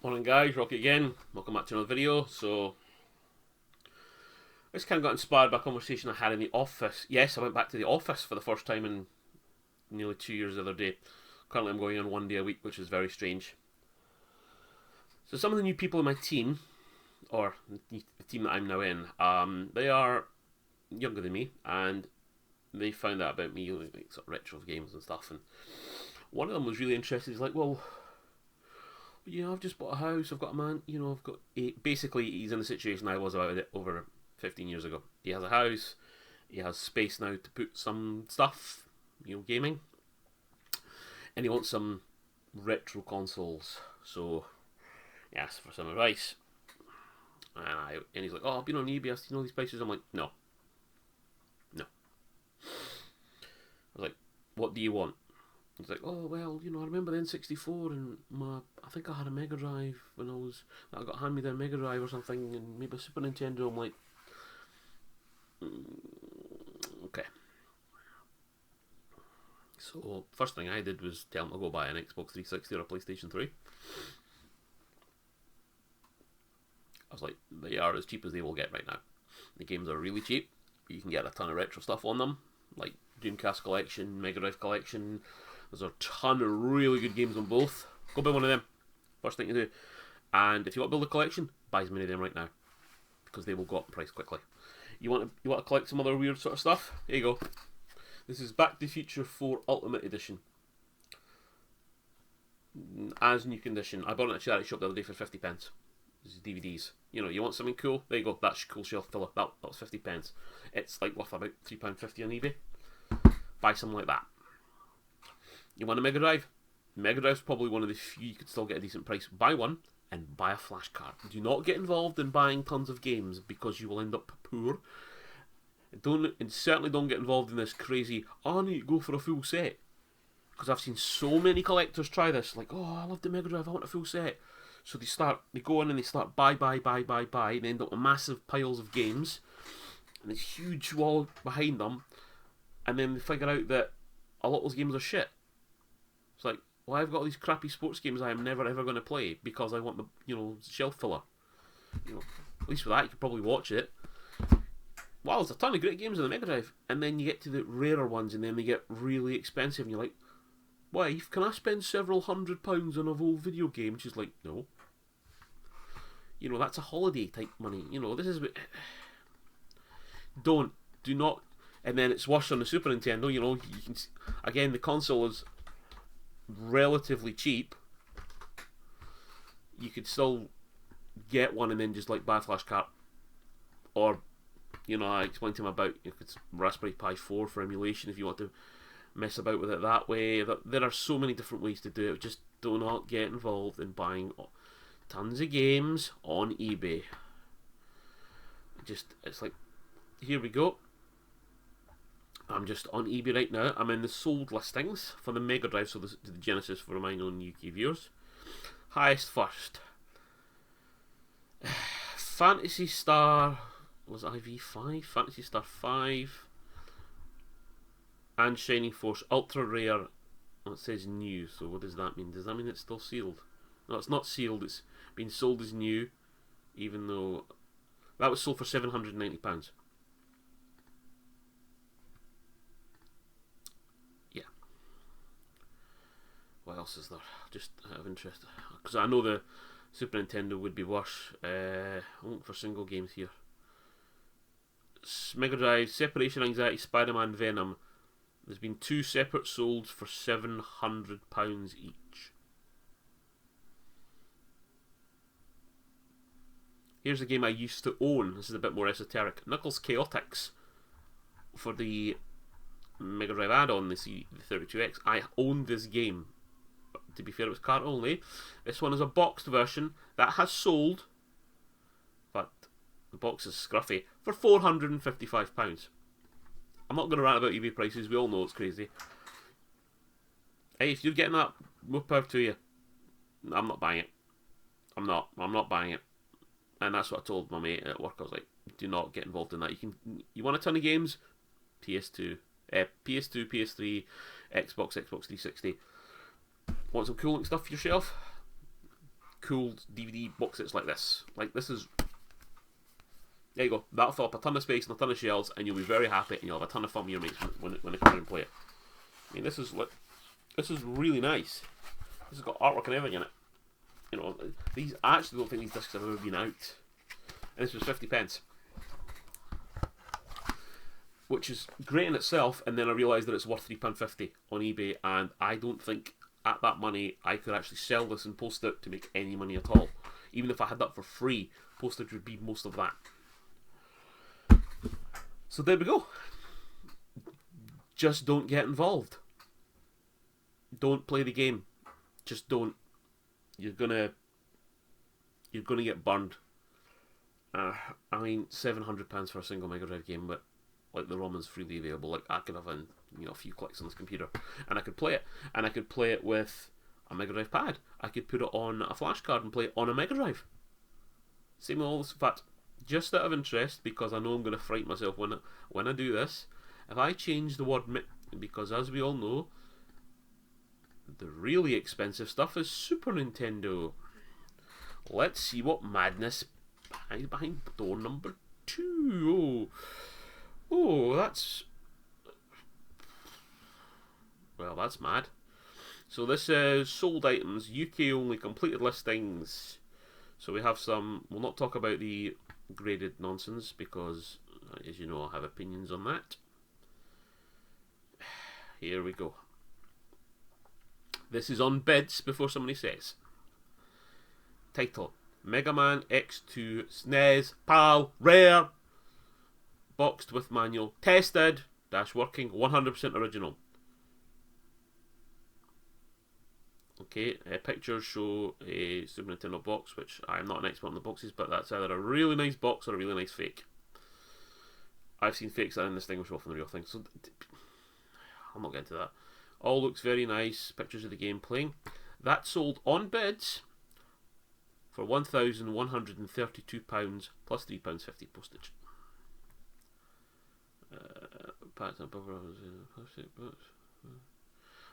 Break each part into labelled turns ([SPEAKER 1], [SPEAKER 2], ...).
[SPEAKER 1] Morning guys, Rocky again. Welcome back to another video. So, this kind of got inspired by a conversation I had in the office. Yes, I went back to the office for the first time in nearly 2 years the other day. Currently I'm going on 1 day a week, which is very strange. So some of the new people in my team, or the team that I'm now in, they are younger than me, and they found out about me, like sort of retro games and stuff, and one of them was really interested. He's like, well, I've just bought a house. I've got a man. I've got eight. Basically, he's in the situation I was about it over 15 years ago. He has a house. He has space now to put some stuff, gaming, and he wants some retro consoles. So he asked for some advice, and he's like, "Oh, I've been on eBay. I've seen all these prices." I'm like, "No, no." I was like, "What do you want?" He's like, "Oh well, I remember the N64 and I think I had a Mega Drive when I got hand me down Mega Drive or something, and maybe a Super Nintendo." I'm like, okay. So first thing I did was tell him to go buy an Xbox 360 or a PlayStation 3. I was like, they are as cheap as they will get right now. The games are really cheap. You can get a ton of retro stuff on them, like Dreamcast Collection, Mega Drive Collection. There's a ton of really good games on both. Go buy one of them. First thing to do. And if you want to build a collection, buy as many of them right now, because they will go up in price quickly. You want to collect some other weird sort of stuff? Here you go. This is Back to the Future 4 Ultimate Edition, as new condition. I bought it at a charity shop the other day for 50p. This is DVDs. You want something cool? There you go. That's cool shelf filler. That was 50p. It's like worth about £3.50 on eBay. Buy something like that. You want a Mega Drive? Mega Drive's probably one of the few you could still get a decent price. Buy one and buy a flash card. Do not get involved in buying tons of games, because you will end up poor. Certainly don't get involved in this crazy, I need to go for a full set. Because I've seen so many collectors try this. Like, oh, I love the Mega Drive, I want a full set. So they go in and they start buy, and they end up with massive piles of games and this huge wall behind them. And then they figure out that a lot of those games are shit. It's like, well, I've got all these crappy sports games I am never ever going to play because I want the shelf filler. At least with that you could probably watch it. Wow, there's a ton of great games on the Mega Drive, and then you get to the rarer ones, and then they get really expensive, and you're like, "Wife, can I spend several £100 on a whole video game?" She's like, "No." That's a holiday type money. This is do not. And then it's worse on the Super Nintendo. You can again, the console is relatively cheap. You could still get one and then just like buy a flash card, or I explained to him about it's Raspberry Pi 4 for emulation if you want to mess about with it that way. There are so many different ways to do it. Just do not get involved in buying tons of games on eBay. It's like, here we go. I'm just on eBay right now. I'm in the sold listings for the Mega Drive, so the Genesis for my own UK viewers. Highest first. Fantasy Star, was it IV5? Fantasy Star 5 and Shining Force Ultra Rare. Well, it says new, so what does that mean? Does that mean it's still sealed? No, it's not sealed. It's been sold as new, even though that was sold for £790. Yeah. What else is there? Just out of interest, because I know the Super Nintendo would be worse. I'm looking for single games here. Mega Drive, Separation Anxiety, Spider-Man, Venom. There's been 2 separate sold for £700 each. Here's a game I used to own. This is a bit more esoteric. Knuckles Chaotix for the Mega Drive add-on, the 32X. I owned this game. To be fair, it was card only. This one is a boxed version that has sold, but the box is scruffy, for £455. I'm not going to rant about eBay prices. We all know it's crazy. Hey, if you're getting that, more power to you. I'm not buying it. I'm not buying it. And that's what I told my mate at work. I was like, do not get involved in that. You want a ton of games? PS2, PS3, Xbox 360. Want some cool stuff for yourself? cool DVD box sets like this. Like, this is... There you go. That'll fill up a ton of space and a ton of shelves, and you'll be very happy, and you'll have a ton of fun with your mates when they come in and play it. I mean, this is really nice. This has got artwork and everything in it. You know, I actually don't think these discs have ever been out. And this was 50p. Which is great in itself, and then I realised that it's worth £3.50 on eBay, and I don't think at that money I could actually sell this and post it to make any money at all. Even if I had that for free, postage would be most of that. So there we go. Just don't get involved. Don't play the game. Just don't. You're gonna get burned. I mean, £700 for a single Mega Drive game, but like the ROM is freely available. Like, I could have a few clicks on this computer, and I could play it. And I could play it with a Mega Drive pad. I could put it on a flash card and play it on a Mega Drive. Same with all this. In fact, just out of interest, because I know I'm going to frighten myself when I do this, if I change the word because as we all know, the really expensive stuff is Super Nintendo. Let's see what madness behind door number 2. Oh, that's... Well, that's mad. So this is sold items, UK only, completed listings. So we have some... We'll not talk about the graded nonsense, because, as you know, I have opinions on that. Here we go. This is on bids before somebody says. Title: Mega Man X2 SNES PAL Rare. Boxed with manual. Tested -- working. 100% original. Okay, pictures show a Super Nintendo box, which I'm not an expert on the boxes, but that's either a really nice box or a really nice fake. I've seen fakes that are indistinguishable from the real thing, so I'll not get into that. All looks very nice. Pictures of the game playing. That sold on bids for £1,132 plus £3.50 postage.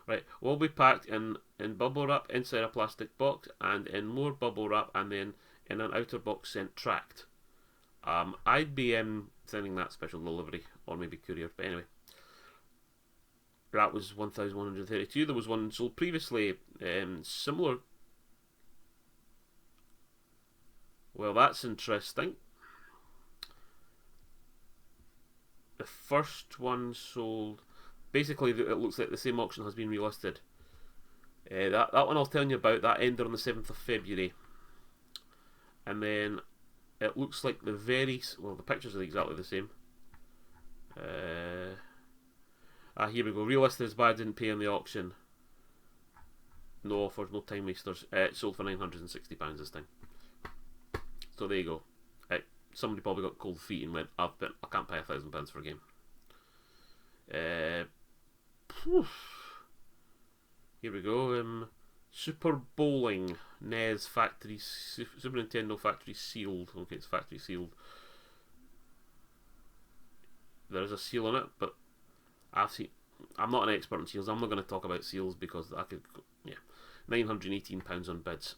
[SPEAKER 1] Right, will be packed in bubble wrap inside a plastic box, and in more bubble wrap, and then in an outer box sent tracked. I'd be sending that special delivery, or maybe courier, but anyway. That was 1,132. There was one sold previously, similar. Well, that's interesting. The first one sold... Basically, it looks like the same auction has been relisted. That one I was telling you about, that ended on the 7th of February. And then it looks like the the pictures are exactly the same. Here we go. Relisted as bad, didn't pay on the auction. No offers, no time wasters. It sold for £960 this time. So there you go. Somebody probably got cold feet and went, I can't pay £1,000 for a game. Here we go. Super Bowling NES factory, Super Nintendo factory sealed. Okay, it's factory sealed. There is a seal on it, but I'm not an expert on seals. I'm not going to talk about seals because I could. Yeah, £918 on bids.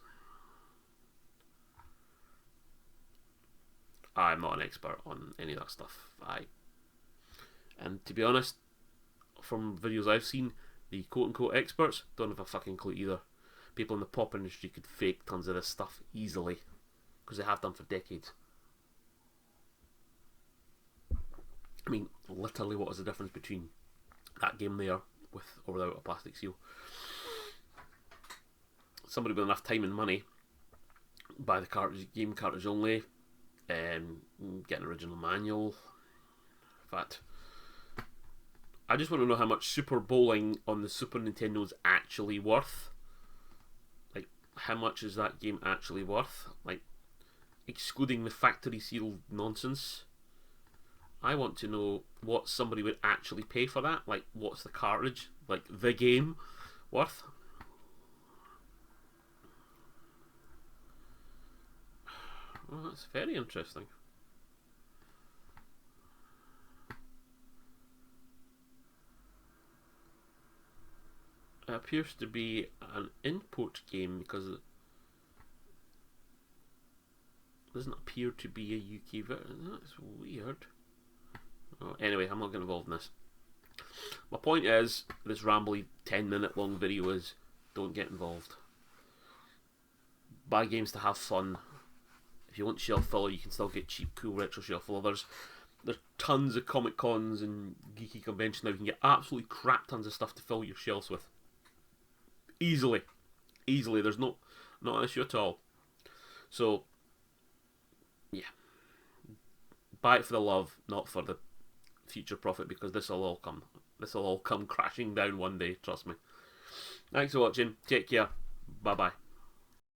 [SPEAKER 1] I'm not an expert on any of that stuff. And to be honest, from videos I've seen, the quote-unquote experts don't have a fucking clue either. People in the pop industry could fake tons of this stuff easily, because they have done for decades. I mean, literally, what is the difference between that game there with or without a plastic seal? Somebody with enough time and money, buy the game cartridge only, get an original manual. In fact, I just want to know how much Super Bowling on the Super Nintendo is actually worth. Like, how much is that game actually worth? Like, excluding the factory sealed nonsense. I want to know what somebody would actually pay for that. Like, what's the cartridge, like the game, worth? Well, that's very interesting. It appears to be an import game because doesn't appear to be a UK version. That's weird. Oh, anyway, I'm not getting involved in this. My point is, this rambly 10-minute long video is, don't get involved. Buy games to have fun. If you want shelf filler, you can still get cheap, cool retro shelf filler. There's tons of Comic Cons and geeky conventions now. You can get absolutely crap tons of stuff to fill your shelves with. Easily. There's not an issue at all. So, yeah. Buy it for the love, not for the future profit, because this will all come crashing down one day, trust me. Thanks for watching. Take care. Bye bye.